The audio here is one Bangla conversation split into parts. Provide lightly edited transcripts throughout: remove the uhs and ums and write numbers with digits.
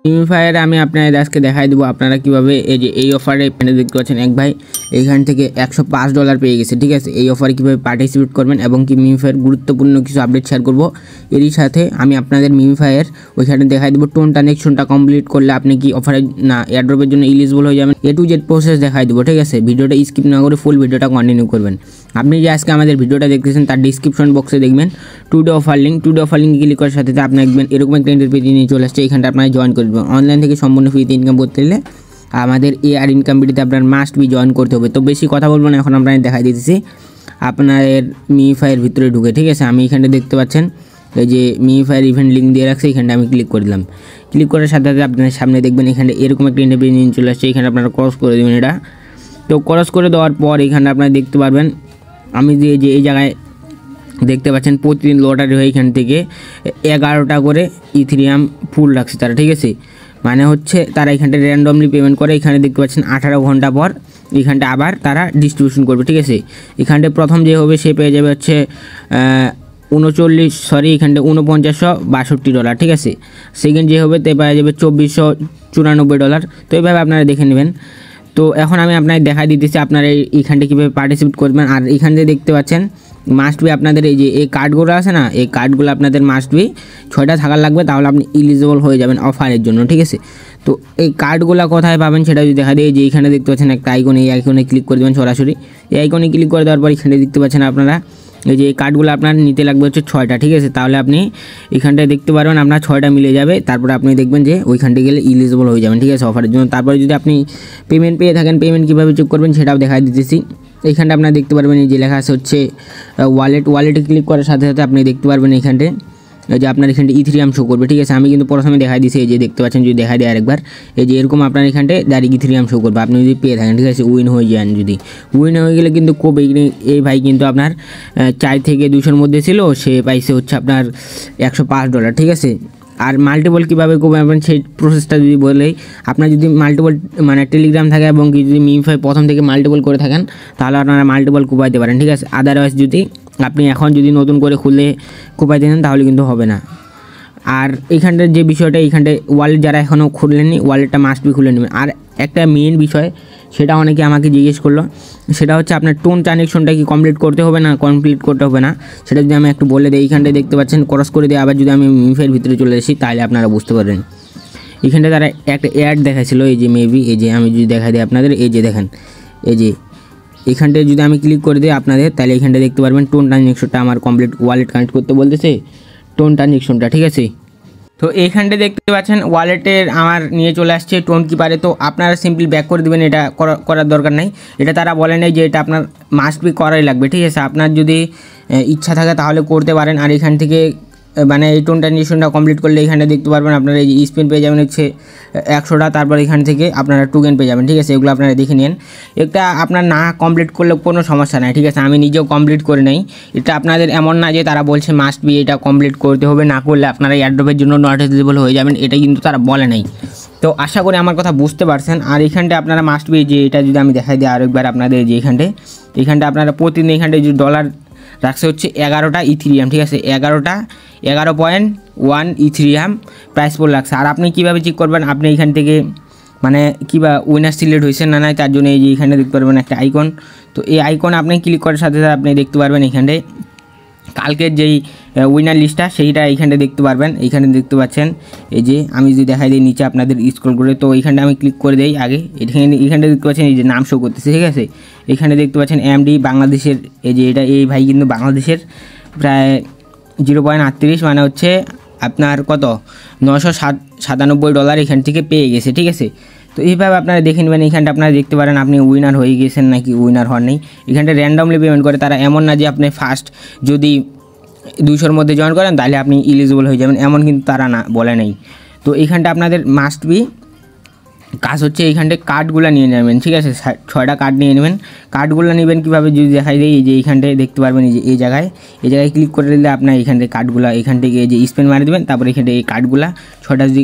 মিমিফায়ারে আমি আপনাদের আজকে দেখাই দেবো আপনারা কীভাবে এই যে এই অফারে এখানে দেখতে পাচ্ছেন এক ভাই এইখান থেকে $105 পেয়ে গেছে। ঠিক আছে, এই অফারে কীভাবে পার্টিসিপেট করবেন এবং কি মিমিফায়ার গুরুত্বপূর্ণ কিছু আপডেট শেয়ার করবো। এরই সাথে আমি আপনাদের মিমিফায়ার ওইখানে দেখাই দেবো টোন ট্রানজেকশনটা কমপ্লিট করলে আপনি কি অফারে না এয়ারড্রপের জন্য এলিজিবল হয়ে যাবেন। A to Z প্রসেস দেখাই দেবো। ঠিক আছে, ভিডিওটা স্কিপ না করে ফুল ভিডিওটা কন্টিনিউ করবেন। আপনি যে আজকে আমাদের ভিডিওটা দেখতেছেন তার ডিসক্রিপশন বক্সে দেখবেন টুডে অফার লিঙ্ক ক্লিক করার সাথে আপনি দেখবেন এরকম একটা ইন্টারভিউ নিয়ে চলে আসছে। এখানটা আপনারা জয়েন করে দেবেন। অনলাইন থেকে সম্পূর্ণ ফ্রিতে ইনকাম করতে হলে আমাদের AR ইনকাম ভিডিওতে আপনার মাস্ট বি জয়েন করতে হবে। তো বেশি কথা বলবো না, এখন আপনাদের দেখাই দিতেছি আপনাদের মিমিফায়ার ভিতরে ঢুকে। ঠিক আছে, আমি এখানে দেখতে পাচ্ছেন এই যে মিমিফায়ার ইভেন্ট লিঙ্ক দিয়ে রাখছে, এখানটা আমি ক্লিক করে দিলাম। ক্লিক করার সাথে সাথে আপনাদের সামনে দেখবেন এখানে এরকম একটা ইন্টারভিউ নিয়ে চলে আসছে। এখানে আপনারা ক্রস করে দেবেন এটা। তো ক্রস করে দেওয়ার পর এখানে আপনারা দেখতে পারবেন আমি যে এই জায়গায় দেখতে পাচ্ছেন প্রতিদিন লটারি হয়ে এখান থেকে 11টা করে ইথেরিয়াম ফুল রাখছে তারা। ঠিক আছে, মানে হচ্ছে তারা এখানটা র্যান্ডমলি পেমেন্ট করে। এখানে দেখতে পাচ্ছেন 18 ঘন্টা পর এখানটা আবার তারা ডিস্ট্রিবিউশন করবে। ঠিক আছে, এখানটা প্রথম যে হবে সে পেয়ে যাবে হচ্ছে এখানটা $4962। ঠিক আছে, সেকেন্ড যে হবে তে পেয়ে যাবে $2494। তো এইভাবে আপনারা দেখে নেবেন। তো এখন আমি আপনাকে দেখাই দিতেছি আপনারা এইখানটা কীভাবে পার্টিসিপেট করবেন। আর এখান থেকে দেখতে পাচ্ছেন মাস্ট বি আপনাদের এই যে এই কার্ডগুলো আছে না, এই কার্ডগুলো আপনাদের মাস্ট বি 6টা থাকার লাগবে, তাহলে আপনি এলিজিবল হয়ে যাবেন অফারের জন্য। ঠিক আছে, তো এই কার্ডগুলো কোথায় পাবেন সেটা যদি দেখা দেয় যে এইখানে দেখতে পাচ্ছেন একটা আইকন, এই আইকনে ক্লিক করে দেবেন সরাসরি। এই আইকনে ক্লিক করে দেওয়ার পর এখানে দেখতে পাচ্ছেন আপনারা এই যে এই কার্ডগুলো আপনার নিতে লাগবে হচ্ছে 6টা। ঠিক আছে, তাহলে আপনি এখানটায় দেখতে পারবেন আপনার 6টা মিলে যাবে। তারপরে আপনি দেখবেন যে ওইখানটা গেলে এলিজিবল হয়ে যাবেন। ঠিক আছে, অফারের জন্য। তারপরে যদি আপনি পেমেন্ট পেয়ে থাকেন, পেমেন্ট কীভাবে চেক করবেন সেটাও দেখাই দিতেছি। এইখানটা আপনারা দেখতে পারবেন এই যে লেখা আছে হচ্ছে ওয়ালেটে ক্লিক করার সাথে সাথে আপনি দেখতে পারবেন এইখানটায় এই যে আপনার এখানটা ইথেরিয়াম শো করবে। ঠিক আছে, আমি কিন্তু প্রথমে দেখাই দিয়েছি, এই যে দেখতে পাচ্ছেন যদি দেখাই দেয় আরেকবার এই যে এরকম আপনার এখানটায় ডাইরেক্ট ইথেরিয়াম শো করবে আপনি যদি পেয়ে থাকেন। ঠিক আছে, উইন হয়ে যান। যদি উইন হয়ে গেলে কিন্তু খুব এই ভাই কিন্তু আপনার 4 থেকে 200-র মধ্যে ছিল, সে পাইছে হচ্ছে আপনার $105। ঠিক আছে, আর মাল্টিপল কীভাবে করবেন সেই প্রসেসটা যদি বলেই, আপনার যদি মাল্টিপল মানে টেলিগ্রাম থাকে এবং কি যদি মিমিফাই প্রথম থেকে মাল্টিপল করে থাকেন তাহলে আপনারা মাল্টিপল কোপাইতে পারেন। ঠিক আছে, আদারওয়াইজ যদি আপনি এখন যদি নতুন করে খুলে কোপাইতে নেন তাহলে কিন্তু হবে না। আর এইখানটার যে বিষয়টা, এইখানটা ওয়ালেট যারা এখনও খুললেননি ওয়ালেটটা মাস্ট বি খুলে নেবেন। আর একটা মেইন বিষয় সেটা অনেকে আমাকে জিজ্ঞেস করলো, সেটা হচ্ছে আপনার টোন ট্রানজেকশনটা কি কমপ্লিট করতে হবে না কমপ্লিট করতে হবে না, সেটা যদি আমি একটু বলে দিই। এইখানটায় দেখতে পাচ্ছেন ক্রস করে দিয়ে আবার যদি আমি মিমিফাইয়ের ভিতরে চলে আসি তাহলে আপনারা বুঝতে পারবেন। এখানটা তারা একটা অ্যাড দেখাচ্ছিল, এই যে মেবি এই যে আমি যদি দেখাই দিই আপনাদের, এই যে দেখেন এই যে এখানটায় যদি আমি ক্লিক করে দিই আপনাদের, তাহলে এখানটা দেখতে পারবেন টোন ট্রানজেকশনটা আমার কমপ্লিট ওয়ালেট কানেক্ট করতে বলতেছে টোন ট্রানজেকশনটা। ঠিক আছে, তো এইখানটা দেখতে পাচ্ছেন ওয়ালেটের আমার নিয়ে চলে আসছে টোন কিপারে। তো আপনারা সিম্পলি ব্যাক করে দেবেন, এটা করার দরকার নাই। এটা তারা বলে নাই যে এটা আপনার মাস্ট বি করাই লাগবে। ঠিক আছে, আপনার যদি ইচ্ছা থাকে তাহলে করতে পারেন। আর এখান থেকে মানে এই টোন ট্রানজেকশনটা কমপ্লিট করলে এখানে দেখতে পারবেন আপনারা এই যে স্পিন পেয়ে যাবেন হচ্ছে 100টা। তারপর এখান থেকে আপনারা টোকেন পেয়ে যাবেন। ঠিক আছে, এগুলো আপনারা দেখে নিন। এটা আপনার না কমপ্লিট করলে কোনো সমস্যা নাই। ঠিক আছে, আমি নিজেও কমপ্লিট করে নেই। এটা আপনাদের এমন না যে তারা বলছে মাস্ট বি এটা কমপ্লিট করতে হবে, না করলে আপনারা এয়ারড্রপের জন্য নট এলিজিবল হয়ে যাবেন, এটা কিন্তু তারা বলে নাই। তো আশা করি আমার কথা বুঝতে পারছেন। আর এখানটা আপনারা মাস্ট বি যে এটা যদি আমি দেখাই দিই আরেকবার আপনাদের, যে এইখানটা আপনারা প্রতিদিন এখানটায় যে ডলার রাখছে হচ্ছে 11টা ইথেরিয়াম। ঠিক আছে, 11.1 ইথেরিয়াম প্রাইস পড়ে লাগছে। আর আপনি কীভাবে চেক করবেন, আপনি এখান থেকে মানে কিবা উইনার সিলেক্ট হয়েছে না নাই তার জন্য এই যে এখানে দেখতে পারবেন একটা আইকন। তো এই আইকন আপনি ক্লিক করার সাথে সাথে আপনি দেখতে পারবেন এখানটায় কালকের যেই উইনার লিস্টটা সেইটা এইখানটা দেখতে পারবেন। এইখানে দেখতে পাচ্ছেন এই যে আমি যদি দেখাই দিই নিচে আপনাদের স্ক্রল করে, তো এইখানটা আমি ক্লিক করে দিই আগে। এইখানটা দেখতে পাচ্ছেন এই যে নাম শো করতেছে। ঠিক আছে, এখানে দেখতে পাচ্ছেন MD বাংলাদেশের, এই যে এটা এই ভাই কিন্তু বাংলাদেশের প্রায় 0.38 মানে হচ্ছে আপনার কত $997 এখান থেকে পেয়ে গেছে। ঠিক আছে, তো এইভাবে আপনারা দেখে নেবেন। এইখানটা আপনারা দেখতে পারেন আপনি উইনার হয়ে গেছেন নাকি উইনার হন নেই। এখানটা র্যান্ডমলি পেমেন্ট করে তারা, এমন না যে আপনি ফার্স্ট যদি 200-র মধ্যে জয়েন করেন তাহলে আপনি এলিজিবল হয়ে যাবেন, এমন কিন্তু তারা না বলে নেই। তো এইখানটা আপনাদের মাস্ট বি কাজ হচ্ছে এইখানটায় কার্ডগুলো নিয়ে নেবেন। ঠিক আছে, 6টা কার্ড নিয়ে নেবেন। কার্ডগুলো নেবেন কীভাবে যদি দেখাই দিই, এই যে এইখানটায় দেখতে পারবেন এই যে এই জায়গায় ক্লিক করে দিলে আপনার এইখানটায় কার্ডগুলো এখান থেকে এই যে স্পেন মারি দেবেন। তারপর এখানটায় এই কার্ডগুলো 6টা যদি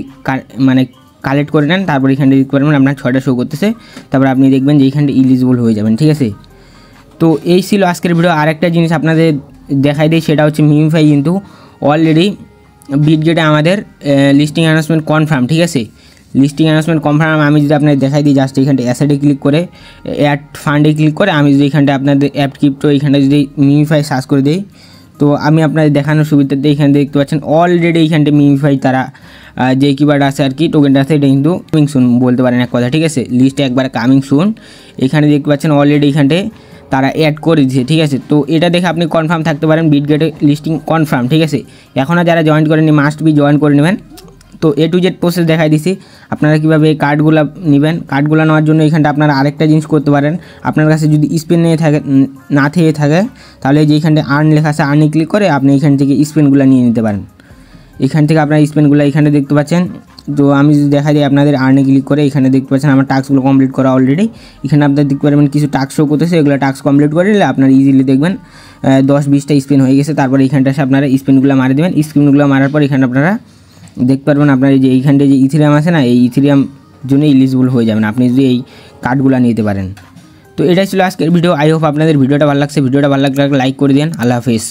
মানে কালেক্ট করে নেন, তারপর এখানটায় দেখতে পারবেন আপনার 6টা শো করতেছে। তারপর আপনি দেখবেন যে এইখানটা এলিজিবল হয়ে যাবেন। ঠিক আছে, তো এই ছিল আজকের ভিডিও। আরেকটা জিনিস আপনাদের দেখাই দিই, সেটা হচ্ছে মিমিফাই কিন্তু অলরেডি বিটগেটে আমাদের লিস্টিং অ্যানাউন্সমেন্ট কনফার্ম। ঠিক আছে, লিস্টিং অ্যানাউন্সমেন্ট কনফার্ম আমি যদি আপনাদের দেখাই দিই, জাস্ট এইখানটা অ্যাসেটে ক্লিক করে অ্যাড ফান্ডে ক্লিক করে আমি যদি এইখানটা আপনাদের অ্যাপ ক্রিপ্টো এইখানটা যদি মিমিফাই সার্চ করে দিই, তো আমি আপনাদের দেখানোর সুবিধাতে এইখানে দেখতে পাচ্ছেন অলরেডি এইখানটা মিমিফাই তারা যে কিবার্ড আছে আর কি টোকেনটা আছে, এটা কিন্তু কামিং সুন বলতে পারেন এক কথা, ঠিক আছে। লিস্টে একবার কামিং সুন এখানে দেখতে পাচ্ছেন অলরেডি এইখানটে তারা অ্যাড করে দিয়েছে, ঠিক আছে। তো এটা দেখে আপনি কনফার্ম থাকতে পারেন বিটগেটে লিস্টিং কনফার্ম, ঠিক আছে। এখনও যারা জয়েন করেনি মাস্ট বি জয়েন করে নেবেন। তো এ টু জেড প্রসেস দেখাই দিছি আপনারা কীভাবে এই কার্ডগুলো নেবেন। কার্ডগুলো নেওয়ার জন্য এখানটা আপনারা আরেকটা জিনিস করতে পারেন, আপনার কাছে যদি স্পেন না থেকে থাকে তাহলে যেইখানটা আর্ন লেখা আছে আর্নে ক্লিক করে আপনি এখান থেকে স্পেনগুলো নিয়ে নিতে পারেন। এখান থেকে আপনার স্পেনগুলো এখানে দেখতে পাচ্ছেন। তো আমি যদি দেখা যায় আপনাদের আর্নে ক্লিক করে এখানে দেখতে পাচ্ছেন আমার টাস্কগুলো কমপ্লিট করা অলরেডি। এখানে আপনারা দেখতে পারবেন কিছু টাস্ক শো করতেছে, এগুলো টাস্ক কমপ্লিট করে নিলে আপনার ইজিলি দেখবেন 10-20টা স্পেন হয়ে গেছে। তারপরে এইখানটা এসে আপনারা স্পেনগুলো মারে দেবেন। স্পেনগুলো মারার পর এখানে আপনারা দেখতে পারবেন আপনার এই যে এইখানটা যে ইথেরিয়াম আছে না, এই ইথেরিয়াম জন্য এলিজিবল হয়ে যাবেন আপনি যদি এই কার্ডগুলো নিতে পারেন। তো এটাই ছিল আজকের ভিডিও। আই হোপ আপনাদের ভিডিওটা ভালো লাগছে। ভিডিওটা ভালো লাগলে লাইক করে দেন। আল্লাহ হাফেজ।